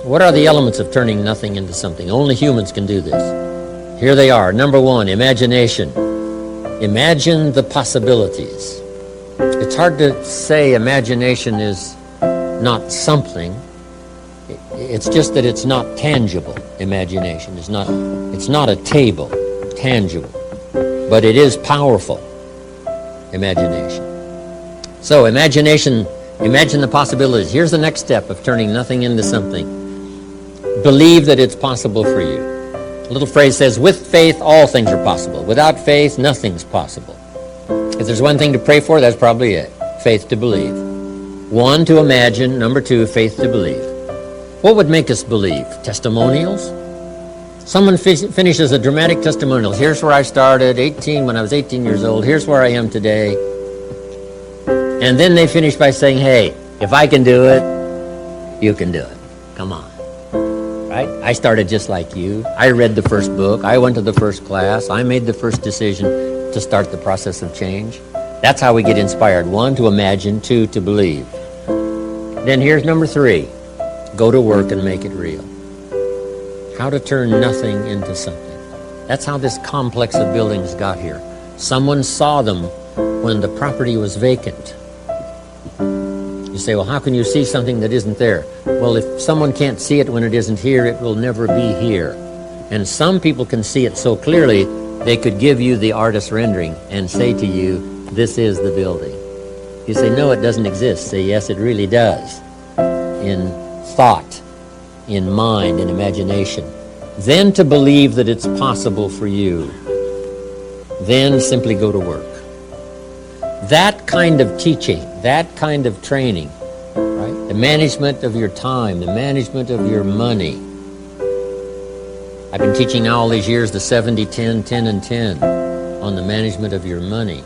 What are the elements of turning nothing into something? Only humans can do this. Here they are. Number one, imagination. Imagine the possibilities. It's hard to say imagination is not something. It's just that it's not tangible. Imagination is not. It's not a table, tangible, but it is powerful. Imagination. So imagination. Imagine the possibilities. Here's the next step of turning nothing into something. Believe that it's possible for you. A little phrase says, with faith, all things are possible. Without faith, nothing's possible. If there's one thing to pray for, that's probably it. Faith to believe. One, to imagine. Number two, faith to believe. What would make us believe? Testimonials? Someone finishes a dramatic testimonial. Here's where I started, when I was 18 years old. Here's where I am today. And then they finish by saying, hey, if I can do it, you can do it. Come on. Right? I started just like you. I read the first book. I went to the first class. I made the first decision to start the process of change. That's how we get inspired. One, to imagine. Two, to believe. Then here's number three. Go to work and make it real. How to turn nothing into something. That's how this complex of buildings got here. Someone saw them when the property was vacant. You say, well, how can you see something that isn't there? Well, if someone can't see it when it isn't here, it will never be here. And some people can see it so clearly, they could give you the artist's rendering and say to you, this is the building. You say, no, it doesn't exist. Say, yes, it really does. In thought, in mind, in imagination. Then to believe that it's possible for you. Then simply go to work. That kind of teaching, that kind of training, right? The management of your time, the management of your money. I've been teaching now all these years the 70, 10, 10, and 10 on the management of your money.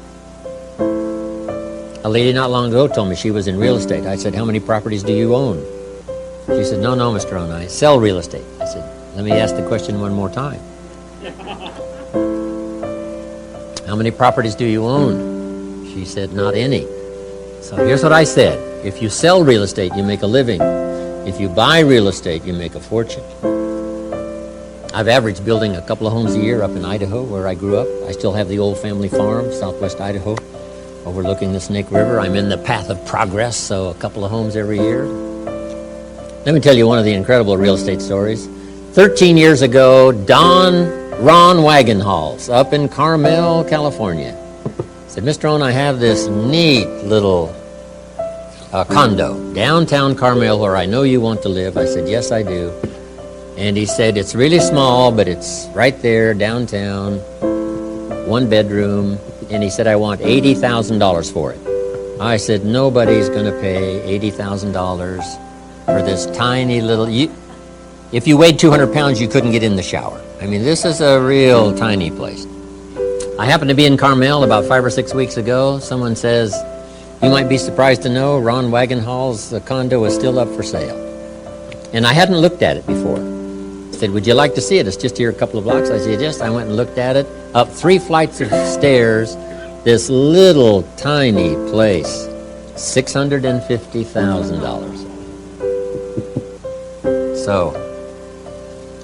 A lady not long ago told me she was in real estate. I said, how many properties do you own? She said, no, Mr. Rohn, I sell real estate. I said, let me ask the question one more time. How many properties do you own? She said, not any. So here's what I said. If you sell real estate, you make a living. If you buy real estate, you make a fortune. I've averaged building a couple of homes a year up in Idaho, where I grew up. I still have the old family farm, southwest Idaho, overlooking the Snake River. I'm in the path of progress, so a couple of homes every year. Let me tell you one of the incredible real estate stories. 13 years ago, Rohn Wagonhalls up in Carmel, California, said, Mr. Rohn, I have this neat little condo downtown Carmel where I know you want to live. I said, yes, I do. And he said, it's really small, but it's right there downtown, one bedroom. And he said, I want $80,000 for it. I said, nobody's going to pay $80,000 for this tiny little... If you weighed 200 pounds, you couldn't get in the shower. I mean, this is a real tiny place. I happened to be in Carmel about 5 or 6 weeks ago. Someone says, you might be surprised to know Rohn Wagonhalls' condo is still up for sale. And I hadn't looked at it before. I said, would you like to see it? It's just here a couple of blocks. I said, yes. I went and looked at it. Up 3 flights of stairs, this little tiny place, $650,000. So,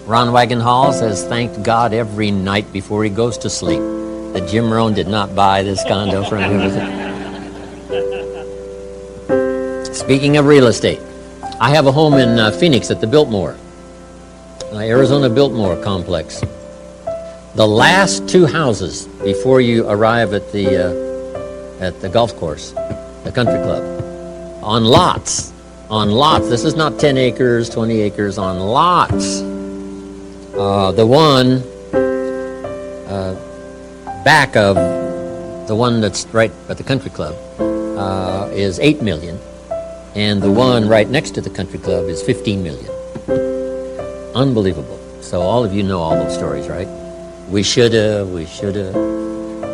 Rohn Wagonhalls has thanked God every night before he goes to sleep that Jim Rohn did not buy this condo from him. Speaking of real estate, I have a home in Phoenix at the Biltmore, Arizona Biltmore complex. The last 2 houses before you arrive at the golf course, the country club, on lots. This is not 10 acres, 20 acres, on lots. The one back of the one that's right at the country club is $8 million, and the one right next to the country club is $15 million. Unbelievable. So all of you know all those stories, right? We should have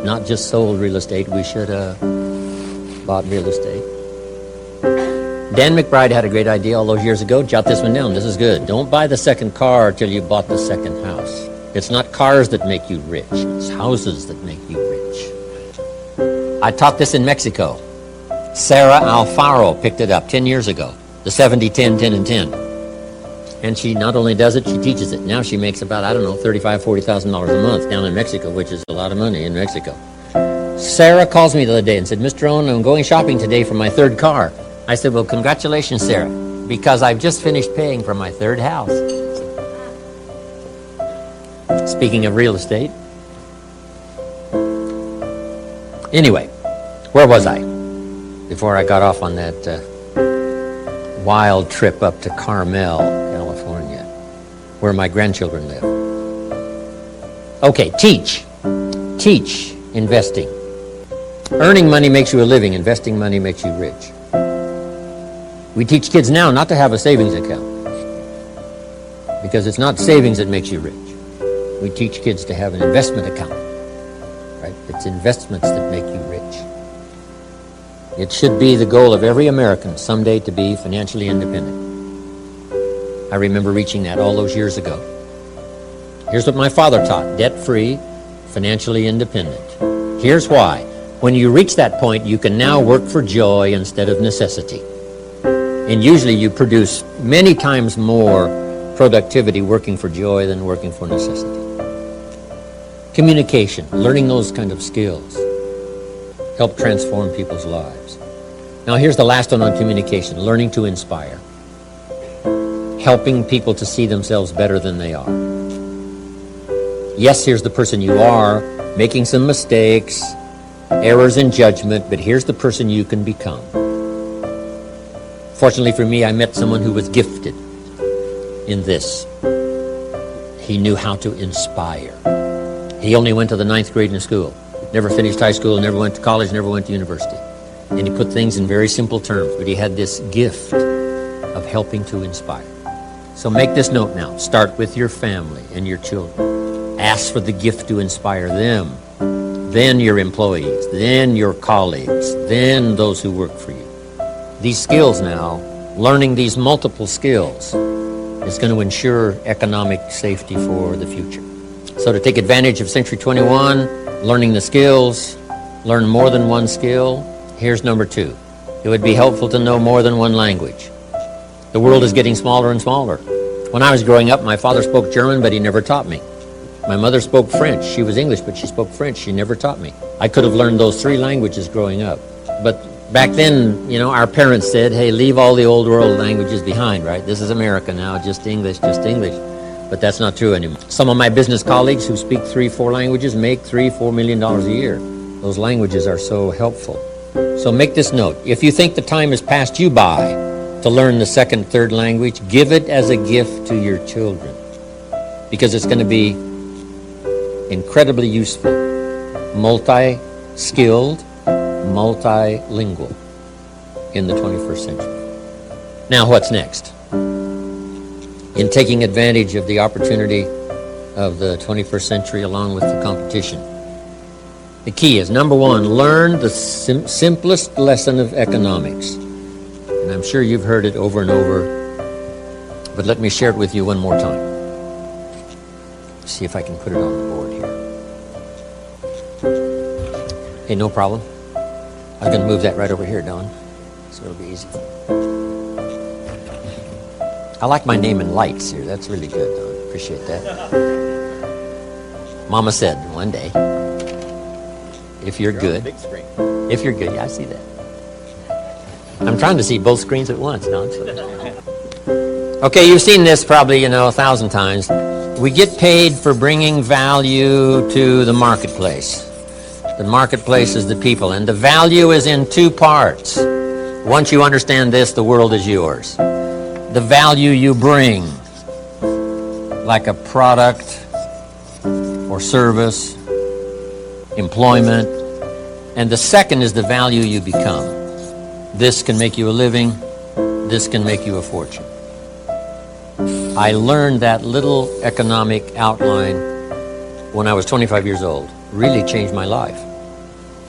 not just sold real estate, we should have bought real estate. Dan McBride had a great idea all those years ago. Jot this one down. This is good. Don't buy the second car till you bought the second house. It's not cars that make you rich. It's houses that make you rich. I taught this in Mexico. Sarah Alfaro picked it up 10 years ago. The 70, 10, 10, and 10. And she not only does it, she teaches it. Now she makes about, I don't know, $35,000, $40,000 a month down in Mexico, which is a lot of money in Mexico. Sarah calls me the other day and said, Mr. Rohn, I'm going shopping today for my third car. I said, well, congratulations, Sarah, because I've just finished paying for my third house. Speaking of real estate. Anyway, where was I before I got off on that wild trip up to Carmel, California, where my grandchildren live? Okay, teach investing. Earning money makes you a living. Investing money makes you rich. We teach kids now not to have a savings account, because it's not savings that makes you rich. We teach kids to have an investment account, right? It's investments that make you rich. It should be the goal of every American someday to be financially independent. I remember reaching that all those years ago. Here's what my father taught: debt-free, financially independent. Here's why. When you reach that point, you can now work for joy instead of necessity. And usually you produce many times more productivity working for joy than working for necessity. Communication, learning those kind of skills, help transform people's lives. Now here's the last one on communication: learning to inspire. Helping people to see themselves better than they are. Yes, here's the person you are, making some mistakes, errors in judgment, but here's the person you can become. Fortunately for me, I met someone who was gifted in this. He knew how to inspire. He only went to the 9th grade in school, never finished high school, never went to college, never went to university. And he put things in very simple terms, but he had this gift of helping to inspire. So make this note now. Start with your family and your children. Ask for the gift to inspire them, then your employees, then your colleagues, then those who work for you. These skills now, learning these multiple skills, is going to ensure economic safety for the future. So to take advantage of Century 21, learning the skills, learn more than one skill. Here's number 2. It would be helpful to know more than one language. The world is getting smaller and smaller. When I was growing up, my father spoke German, but he never taught me. My mother spoke French. She was English, but she spoke French. She never taught me. I could have learned those 3 languages growing up. But back then, you know, our parents said, hey, leave all the old world languages behind, right? This is America now, just English, just English. But that's not true anymore. Some of my business colleagues who speak 3-4 languages make $3-4 million a year. Those languages are so helpful. So make this note. If you think the time has passed you by to learn the 2nd, 3rd language, give it as a gift to your children, because it's going to be incredibly useful, multi-skilled, multilingual in the 21st century. Now what's next? In taking advantage of the opportunity of the 21st century along with the competition, the key is, number 1, learn the simplest lesson of economics. And I'm sure you've heard it over and over, but let me share it with you one more time. See if I can put it on the board here. Hey, no problem. I was going to move that right over here, Don, so it'll be easy. I like my name in lights here. That's really good, Don. Appreciate that. Mama said one day, if you're good. Big screen. If you're good, yeah, I see that. I'm trying to see both screens at once, Don. Okay, you've seen this probably, 1,000 times. We get paid for bringing value to the marketplace. The marketplace is the people, and the value is in 2 parts. Once you understand this, the world is yours. The value you bring, like a product or service, employment, and the second is the value you become. This can make you a living, this can make you a fortune. I learned that little economic outline when I was 25 years old. Really changed my life.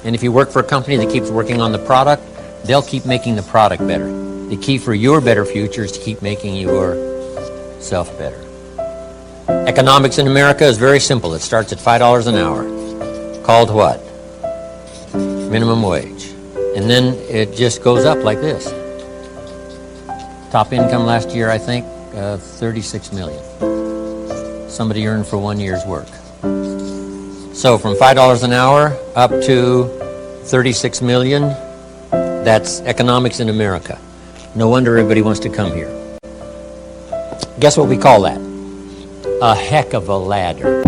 And if you work for a company that keeps working on the product, they'll keep making the product better. The key for your better future is to keep making yourself better. Economics in America is very simple. It starts at $5 an hour. Called what? Minimum wage. And then it just goes up like this. Top income last year, I think, 36 million. Somebody earned for 1 year's work. So from $5 an hour up to 36 million, that's economics in America. No wonder everybody wants to come here. Guess what we call that? A heck of a ladder.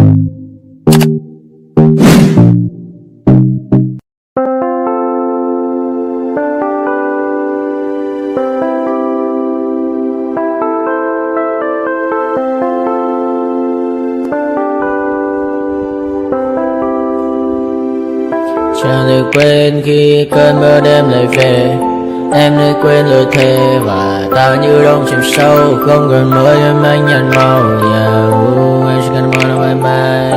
Chẳng được quên khi cơn mưa đêm lại về. Em nơi quên lời thề và ta như đông chìm sâu. Không còn mưa em anh nhận màu. Em chỉ cần mưa đâu em bay.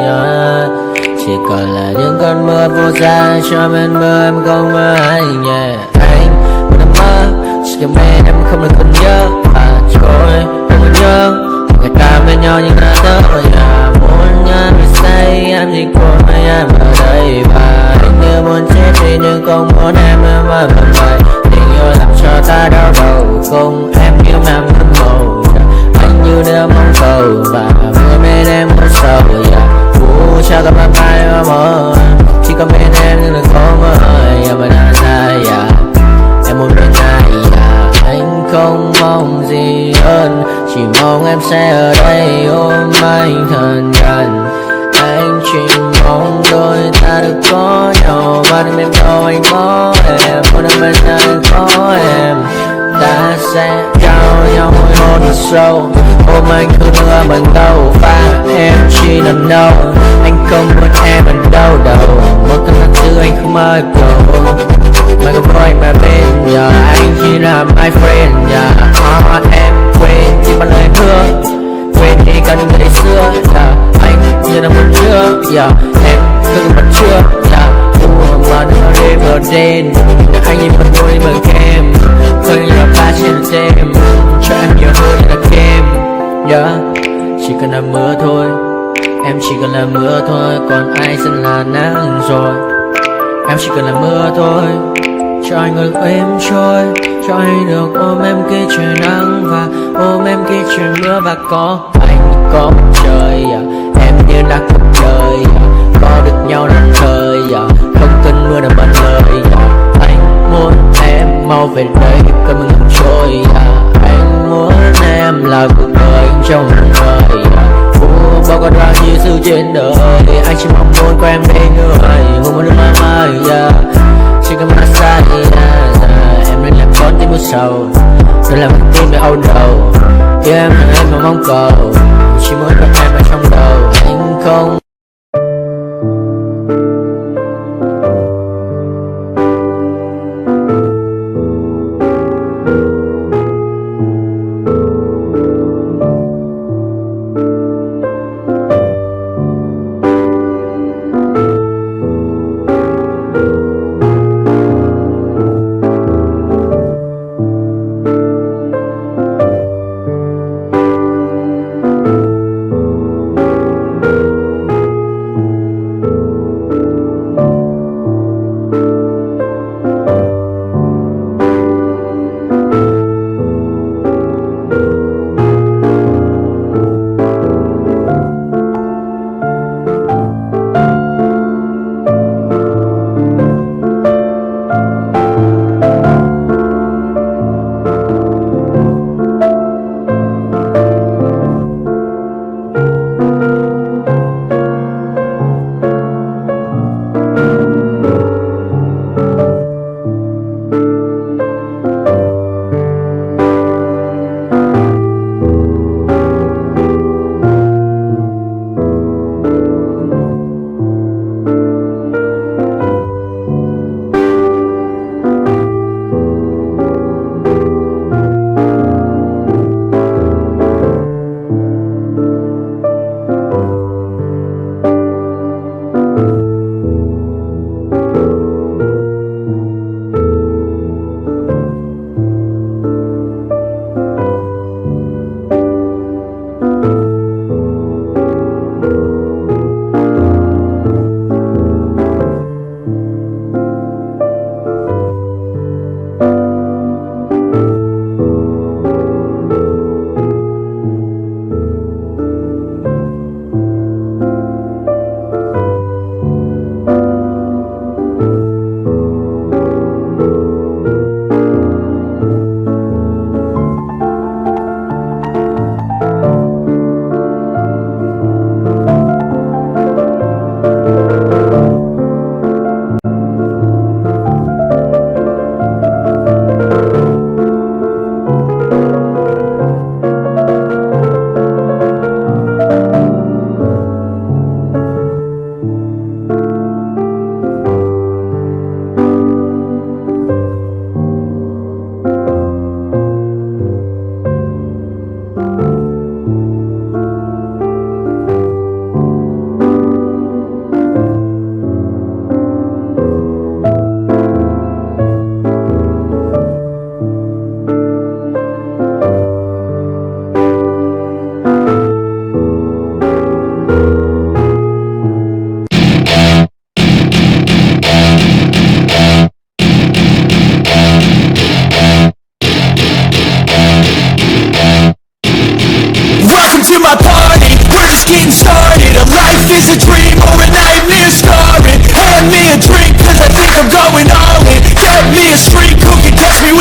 Chỉ còn là những cơn mưa vô giá. Cho bên mưa em không mơ anh. Anh muốn em mơ. Chỉ cần bên em không được còn nhớ. Và trôi không còn nhớ. Người ta bên nhau nhưng đã đỡ. Muốn em bị say em chỉ của em ở đây. Và anh như muốn chết đi nhưng không muốn em ở bên vậy. Tình yêu làm cho ta đau đầu. Cùng em như em mất màu. Anh như đeo mong cầu. Và mưa bên em muốn sầu. Vũ cho các bạn bay ở mơ. Chỉ có bên em nhưng đừng có mơ. Em ở đằng xa. Em muốn bên ai. Anh không mong gì hơn. Chỉ mong em sẽ ở đây ôm anh thật gần. Anh chỉ mong đôi ta được có nhau. Mà đừng em đâu anh có em. Muốn em bên anh có em. Ta sẽ trao nhau môi hôn thật sâu. Ôm anh cứ mưa bằng đâu. Và em chỉ lần đâu. Anh không muốn em ở đâu đâu. Một cơn nắng thứ anh không mơ cầu. Mà không có anh mà bên giờ. Anh chỉ là my friend. Em quên đi bao lời hứa. Quên đi cả những ngày xưa. Anh như là một chưa. Em cứ mất chưa. Mà đừng nói đêm ở đêm. Anh nhìn mặt môi bằng kem. Khơi như là ba trên đêm. Cho em nhiều hơn là kem. Chỉ cần là mưa thôi. Em chỉ cần là mưa thôi. Còn ai sẽ là nắng rồi. Em chỉ cần là mưa thôi. Cho anh ngược êm trôi. Cho anh được ôm em khi trời nắng. Và ôm em khi trời mưa. Và có anh có mặt trời. Em như là cuộc đời. Có được nhau lần thời. Không cần mưa để bận lời. Anh muốn em mau về đây. Cơn mưa ngừng trôi. Anh muốn em là cuộc đời trong một đời. Bao con bao nhiêu sự trên đời. Anh chỉ mong muốn có em bên người. Không muốn được mãi mãi. Chỉ cần mà xa đi. Em nên làm con tim mưa sầu. Nên làm con tim bị âu đầu. Yêu em là em mà mong cầu. Chỉ muốn có em ở trong đầu. Anh không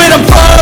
get a phone